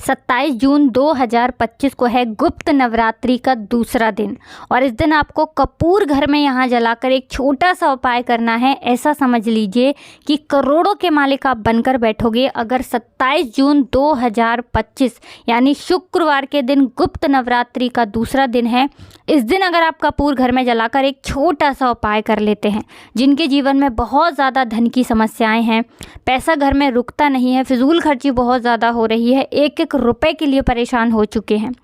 27 जून 2025 को है गुप्त नवरात्रि का दूसरा दिन और इस दिन आपको कपूर घर में यहाँ जलाकर एक छोटा सा उपाय करना है। ऐसा समझ लीजिए कि करोड़ों के मालिक आप बनकर बैठोगे अगर 27 जून 2025 यानी शुक्रवार के दिन गुप्त नवरात्रि का दूसरा दिन है। इस दिन अगर आप कपूर घर में जलाकर एक छोटा सा उपाय कर लेते हैं, जिनके जीवन में बहुत ज़्यादा धन की समस्याएं हैं, पैसा घर में रुकता नहीं है, फिजूल खर्ची बहुत ज़्यादा हो रही है, एक एक रुपए के लिए परेशान हो चुके हैं,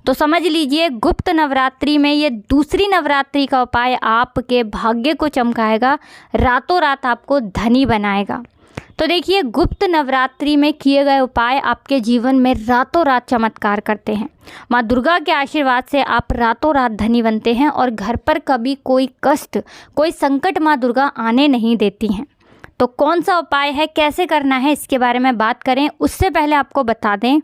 तो समझ लीजिए गुप्त नवरात्रि में ये दूसरी नवरात्रि का उपाय आपके भाग्य को चमकाएगा, रातों रात आपको धनी बनाएगा। तो देखिए, गुप्त नवरात्रि में किए गए उपाय आपके जीवन में रातों रात चमत्कार करते हैं। माँ दुर्गा के आशीर्वाद से आप रातों रात धनी बनते हैं और घर पर कभी कोई कष्ट, कोई संकट माँ दुर्गा आने नहीं देती हैं। तो कौन सा उपाय है, कैसे करना है, इसके बारे में बात करें उससे पहले आपको बता दें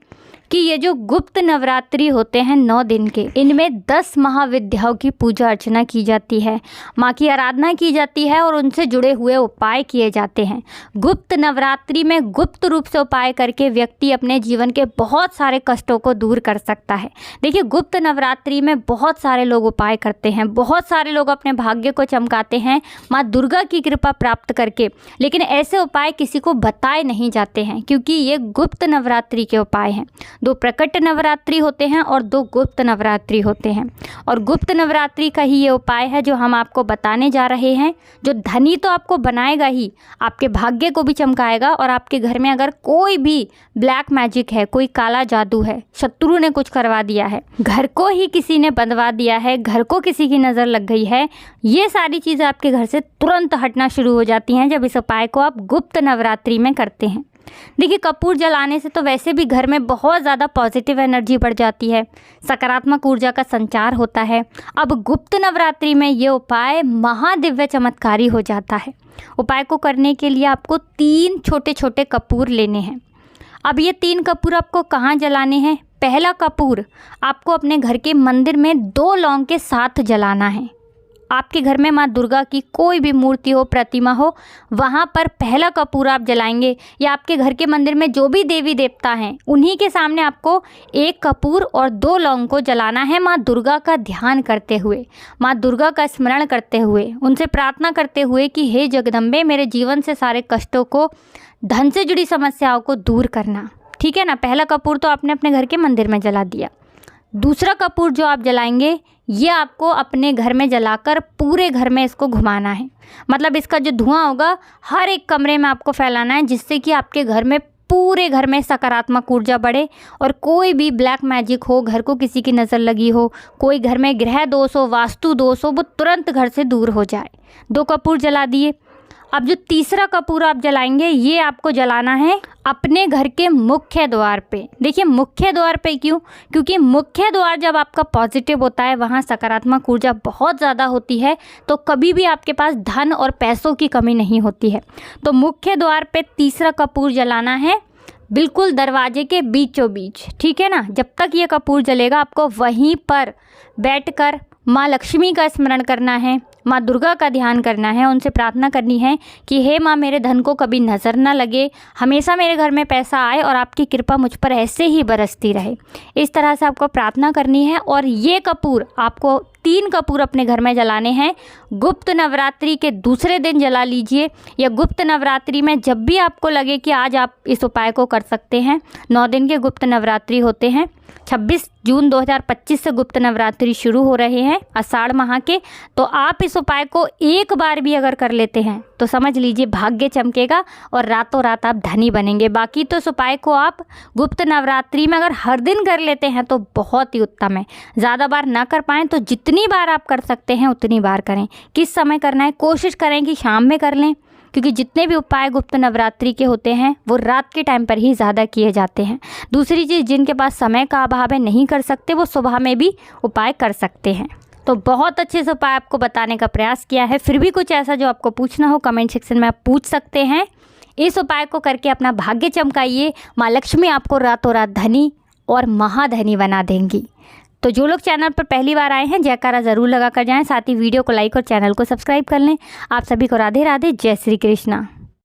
कि ये जो गुप्त नवरात्रि होते हैं 9 दिन के, इनमें 10 महाविद्याओं की पूजा अर्चना की जाती है, माँ की आराधना की जाती है और उनसे जुड़े हुए उपाय किए जाते हैं। गुप्त नवरात्रि में गुप्त रूप से उपाय करके व्यक्ति अपने जीवन के बहुत सारे कष्टों को दूर कर सकता है। देखिए, गुप्त नवरात्रि में बहुत सारे लोग उपाय करते हैं, बहुत सारे लोग अपने भाग्य को चमकाते हैं माँ दुर्गा की कृपा प्राप्त करके, लेकिन ऐसे उपाय किसी को बताए नहीं जाते हैं क्योंकि ये गुप्त नवरात्रि के उपाय हैं। 2 प्रकट नवरात्रि होते हैं और 2 गुप्त नवरात्रि होते हैं और गुप्त नवरात्रि का ही ये उपाय है जो हम आपको बताने जा रहे हैं, जो धनी तो आपको बनाएगा ही, आपके भाग्य को भी चमकाएगा। और आपके घर में अगर कोई भी ब्लैक मैजिक है, कोई काला जादू है, शत्रु ने कुछ करवा दिया है, घर को ही किसी ने बंधवा दिया है, घर को किसी की नज़र लग गई है, ये सारी चीज़ें आपके घर से तुरंत हटना शुरू हो जाती हैं जब इस उपाय को आप गुप्त नवरात्रि में करते हैं। देखिए, कपूर जलाने से तो वैसे भी घर में बहुत ज़्यादा पॉजिटिव एनर्जी बढ़ जाती है, सकारात्मक ऊर्जा का संचार होता है। अब गुप्त नवरात्रि में ये उपाय महादिव्य चमत्कारी हो जाता है। उपाय को करने के लिए आपको 3 छोटे छोटे कपूर लेने हैं। अब ये 3 कपूर आपको कहाँ जलाने हैं? पहला कपूर आपको अपने घर के मंदिर में 2 लौंग के साथ जलाना है। आपके घर में माँ दुर्गा की कोई भी मूर्ति हो, प्रतिमा हो, वहाँ पर पहला कपूर आप जलाएंगे, या आपके घर के मंदिर में जो भी देवी देवता हैं उन्हीं के सामने आपको 1 कपूर और 2 लौंग को जलाना है। माँ दुर्गा का ध्यान करते हुए, माँ दुर्गा का स्मरण करते हुए, उनसे प्रार्थना करते हुए कि हे जगदम्बे, मेरे जीवन से सारे कष्टों को, धन से जुड़ी समस्याओं को दूर करना। ठीक है ना। पहला कपूर तो आपने अपने घर के मंदिर में जला दिया। दूसरा कपूर जो आप जलाएंगे ये आपको अपने घर में जलाकर पूरे घर में इसको घुमाना है। मतलब इसका जो धुआं होगा हर एक कमरे में आपको फैलाना है, जिससे कि आपके घर में, पूरे घर में सकारात्मक ऊर्जा बढ़े और कोई भी ब्लैक मैजिक हो, घर को किसी की नज़र लगी हो, कोई घर में ग्रह दोष हो, वास्तु दोष हो, वो तुरंत घर से दूर हो जाए। 2 कपूर जला दिए। अब जो तीसरा कपूर आप जलाएंगे ये आपको जलाना है अपने घर के मुख्य द्वार पे। देखिए, मुख्य द्वार पे क्यों? क्योंकि मुख्य द्वार जब आपका पॉजिटिव होता है, वहाँ सकारात्मक ऊर्जा बहुत ज़्यादा होती है, तो कभी भी आपके पास धन और पैसों की कमी नहीं होती है। तो मुख्य द्वार पे तीसरा कपूर जलाना है, बिल्कुल दरवाजे के बीचों बीच। ठीक है ना। जब तक ये कपूर जलेगा आपको वहीं पर बैठकर माँ लक्ष्मी का स्मरण करना है, माँ दुर्गा का ध्यान करना है, उनसे प्रार्थना करनी है कि हे माँ, मेरे धन को कभी नज़र ना लगे, हमेशा मेरे घर में पैसा आए और आपकी कृपा मुझ पर ऐसे ही बरसती रहे। इस तरह से आपको प्रार्थना करनी है। और ये कपूर आपको 3 कपूर अपने घर में जलाने हैं। गुप्त नवरात्रि के दूसरे दिन जला लीजिए, या गुप्त नवरात्रि में जब भी आपको लगे कि आज आप इस उपाय को कर सकते हैं। 9 दिन के गुप्त नवरात्रि होते हैं। 26 जून 2025 से गुप्त नवरात्रि शुरू हो रहे हैं, आषाढ़ माह के। तो आप इस उपाय को एक बार भी अगर कर लेते हैं तो समझ लीजिए भाग्य चमकेगा और रातों रात आप धनी बनेंगे। बाकी तो इस उपाय को आप गुप्त नवरात्रि में अगर हर दिन कर लेते हैं तो बहुत ही उत्तम है। ज़्यादा बार ना कर पाएँ तो जितनी बार आप कर सकते हैं उतनी बार करें। किस समय करना है? कोशिश करें कि शाम में कर लें, क्योंकि जितने भी उपाय गुप्त नवरात्रि के होते हैं वो रात के टाइम पर ही ज़्यादा किए जाते हैं। दूसरी चीज़, जिनके पास समय का अभाव है, नहीं कर सकते, वो सुबह में भी उपाय कर सकते हैं। तो बहुत अच्छे से उपाय आपको बताने का प्रयास किया है। फिर भी कुछ ऐसा जो आपको पूछना हो कमेंट सेक्शन में आप पूछ सकते हैं। इस उपाय को करके अपना भाग्य चमकाइए, माँ लक्ष्मी आपको रातों रात धनी और महाधनी बना देंगी। तो जो लोग चैनल पर पहली बार आए हैं, जयकारा ज़रूर लगा कर जाएं। साथ ही वीडियो को लाइक और चैनल को सब्सक्राइब कर लें। आप सभी को राधे राधे, जय श्री कृष्णा।